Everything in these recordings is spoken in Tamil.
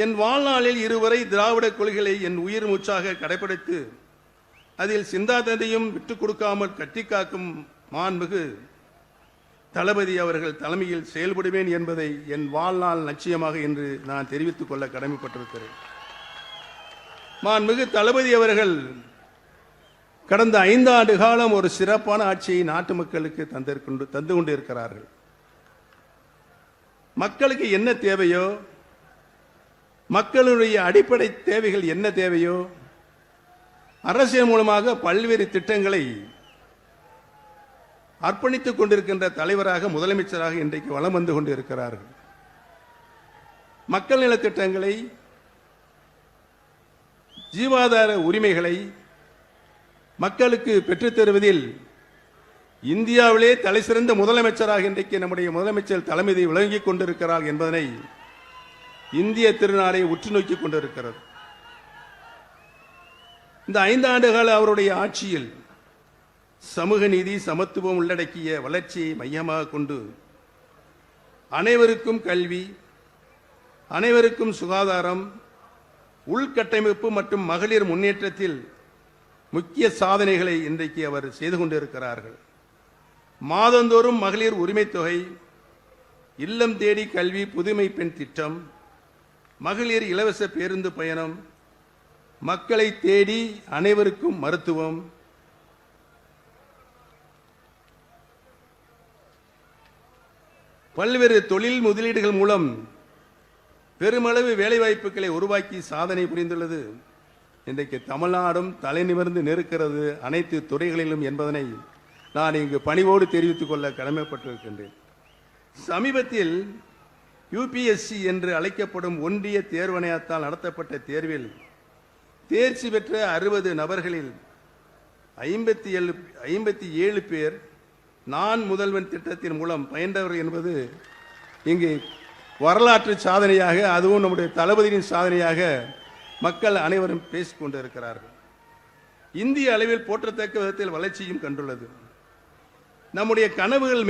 என் வாழ்நாளில் இருவரை திராவிட கொள்கைகளை என் உயிர் மூச்சாக கடைபிடித்து அதில் சிந்தாந்தத்தையும் விட்டுக் கொடுக்காமல் கட்டி காக்கும் மாண்புமிகு தளபதி அவர்கள் தலைமையில் செயல்படுவேன் என்பதை என் வாழ்நாள் லட்சியமாக என்று நான் தெரிவித்துக் கொள்ள கடமைப்பட்டிருக்கிறேன். மாண்புமிகு தளபதி அவர்கள் கடந்த 5 ஆண்டு காலம் ஒரு சிறப்பான ஆட்சியை நாட்டு மக்களுக்கு தந்து கொண்டிருக்கிறார்கள். மக்களுக்கு என்ன தேவையோ, மக்களுடைய அடிப்படை தேவைகள் என்ன தேவையோ, அரசியல் மூலமாக பல்வேறு திட்டங்களை அர்ப்பணித்துக் கொண்டிருக்கின்ற தலைவராக, முதலமைச்சராக இன்றைக்கு வலம் வந்து கொண்டிருக்கிறார்கள். மக்கள் நல திட்டங்களை, ஜீவாதார உரிமைகளை மக்களுக்கு பெற்றுத் தருவதில் இந்தியாவிலே தலை சிறந்த முதலமைச்சராக இன்றைக்கு நம்முடைய முதலமைச்சர் தலைமை விளங்கிக் கொண்டிருக்கிறார் என்பதனை இந்திய திருநாளை உற்று நோக்கிக் கொண்டிருக்கிறது. இந்த 5 ஆண்டு கால அவருடைய ஆட்சியில் சமூக நீதி, சமத்துவம் உள்ளடக்கிய வளர்ச்சியை மையமாக கொண்டு அனைவருக்கும் கல்வி, அனைவருக்கும் சுகாதாரம், உள்கட்டமைப்பு மற்றும் மகளிர் முன்னேற்றத்தில் முக்கிய சாதனைகளை இன்றைக்கு அவர் செய்து கொண்டிருக்கிறார்கள். மாதந்தோறும் மகளிர் உரிமை தொகை, இல்லம் தேடி கல்வி, புதுமை பெண் திட்டம், மகளிர் இலவச பேருந்து பயணம், மக்களை தேடி அனைவருக்கும் மருத்துவம், பல்வேறு தொழில் முதலீடுகள் மூலம் பெருமளவு வேலைவாய்ப்புகளை உருவாக்கி சாதனை புரிந்துள்ளது. இன்றைக்கு தமிழ்நாடும் தலை நிமிர்ந்து நிற்கிறது அனைத்து துறைகளிலும் என்பதனை நான் இங்கு பணிவோடு தெரிவித்துக் கொள்ள கடமைப்பட்டிருக்கின்றேன். சமீபத்தில் UPSC என்று அழைக்கப்படும் ஒன்றிய தேர்வாணையத்தால் நடத்தப்பட்ட தேர்வில் தேர்ச்சி பெற்ற 60 நபர்களில் 57 பேர் நான் முதல்வன் திட்டத்தின் மூலம் பயின்றவர்கள் என்பது இங்கு வரலாற்று சாதனையாக, அதுவும் நம்முடைய தளபதியின் சாதனையாக மக்கள் அனைவரும் பேசிக் கொண்டிருக்கிறார்கள். இந்திய அளவில் போற்றத்தக்க விதத்தில் வளர்ச்சியும் கண்டுள்ளது. நம்முடைய கனவுகள்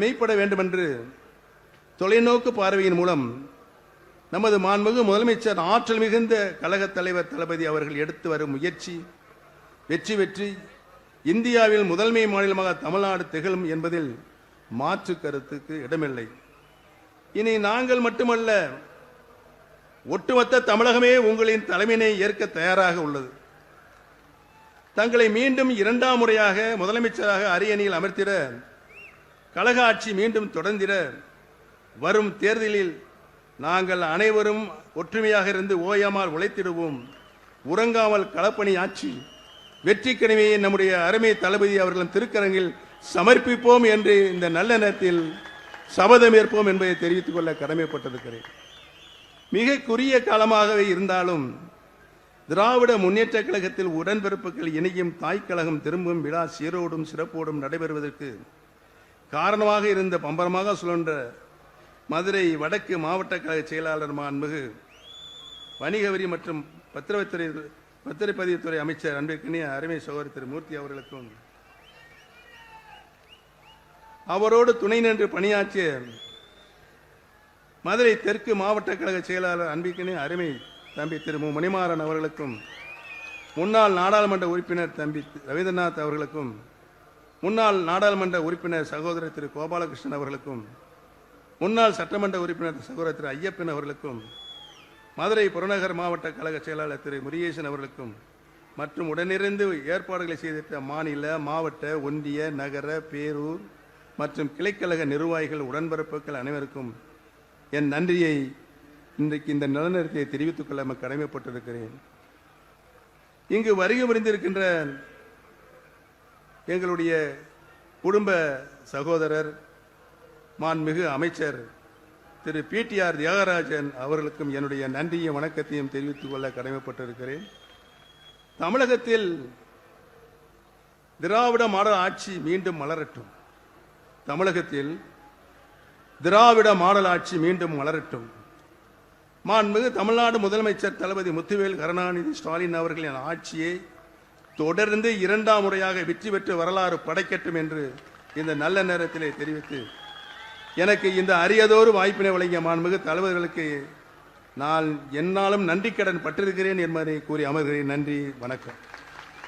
மெய்ப்பட வேண்டும் என்று தொலைநோக்கு பார்வையின் மூலம் நமது மாண்புமிகு முதலமைச்சர் ஆற்றல் மிகுந்த கழக தலைவர் தளபதி அவர்கள் எடுத்து வரும் முயற்சி வெற்றி பெற்று இந்தியாவில் முதன்மை மாநிலமாக தமிழ்நாடு திகழும் என்பதில் மாற்று கருத்துக்கு இடமில்லை. இனி நாங்கள் மட்டுமல்ல, ஒட்டுமொத்த தமிழகமே உங்களின் தலைமையினை ஏற்க தயாராக உள்ளது. தங்களை மீண்டும் 2ஆம் முறையாக முதலமைச்சராக அரியணையில் அமர்த்திட, கழக ஆட்சி மீண்டும் தொடர்ந்திட, வரும் தேர்தலில் நாங்கள் அனைவரும் ஒற்றுமையாக இருந்து ஓயாமல் உழைத்திடுவோம். உறங்காமல் களப்பணி ஆட்சி வெற்றி கனிமையை நம்முடைய அருமை தளபதி அவர்களின் திருக்கரங்கில் சமர்ப்பிப்போம் என்று இந்த நல்ல நேரத்தில் சபதமேற்போம் என்பதை தெரிவித்துக் கொள்ள கடமைப்பட்டிருக்கிறேன். மிக குறுகிய காலமாகவே இருந்தாலும் திராவிட முன்னேற்ற கழகத்தில் உடன்பிறப்புகள் இணையும் தாய்க்கழகம் திரும்பும் விழா சீரோடும் சிறப்போடும் நடைபெறுவதற்கு காரணமாக இருந்த பம்பரமாக சுழன்ற மதுரை வடக்கு மாவட்ட கழக செயலாளர் மாண்புமிகு வணிக வரி மற்றும் பத்திரப்பதிவுத்துறை அமைச்சர் அன்பிற்கினிய அருமை சகோதரர் திரு மூர்த்தி அவர்களுக்கும், அவரோடு துணை நின்று பணியாற்றிய மதுரை தெற்கு மாவட்ட கழக செயலாளர் அன்பிற்கினிய அருமை தம்பி திரு மணிமாறன் அவர்களுக்கும், முன்னாள் நாடாளுமன்ற உறுப்பினர் தம்பி ரவீந்திரநாத் அவர்களுக்கும், முன்னாள் நாடாளுமன்ற உறுப்பினர் சகோதரர் திரு கோபாலகிருஷ்ணன் அவர்களுக்கும், முன்னாள் சட்டமன்ற உறுப்பினர் சகோதரர் திரு ஐயப்பன் அவர்களுக்கும், மதுரை புறநகர் மாவட்ட கழக செயலாளர் திரு முருகேசன் அவர்களுக்கும் மற்றும் உடனிருந்து ஏற்பாடுகளை செய்திட்ட மாநில, மாவட்ட, ஒன்றிய, நகர, பேரூர் மற்றும் கிளைக்கழக நிர்வாகிகள், உடன்பிறப்புகள் அனைவருக்கும் என் நன்றியை இன்றைக்கு இந்த நிலநேரத்தை தெரிவித்துக் கொள்ள கடமைப்பட்டிருக்கிறேன். இங்கு வருகை புரிந்திருக்கின்ற எங்களுடைய குடும்ப சகோதரர் மாண்புமிகு அமைச்சர் திரு PTR தியாகராஜன் அவர்களுக்கும் என்னுடைய நன்றியும் வணக்கத்தையும் தெரிவித்துக் கொள்ள கடமைப்பட்டிருக்கிறேன். தமிழகத்தில் திராவிட மாடல் ஆட்சி மீண்டும் மலரட்டும். தமிழகத்தில் திராவிட மாடல் ஆட்சி மீண்டும் மலரட்டும். மாண்புமிகு தமிழ்நாடு முதலமைச்சர் தளபதி முத்துவேல் கருணாநிதி ஸ்டாலின் அவர்களின் ஆட்சியை தொடர்ந்து 2ஆம் முறையாக வெற்றி பெற்று வரலாறு படைக்கட்டும் என்று இந்த நல்ல நேரத்திலே தெரிவித்து எனக்கு இந்த அரியதோறு வாய்ப்பினை வழங்கிய மாண்புமிகு தலைவர்களுக்கு நான் என்னாலும் நன்றிக்கடன் பட்டிருக்கிறேன் என்பதை கூறி அமர்கிறேன். நன்றி, வணக்கம்.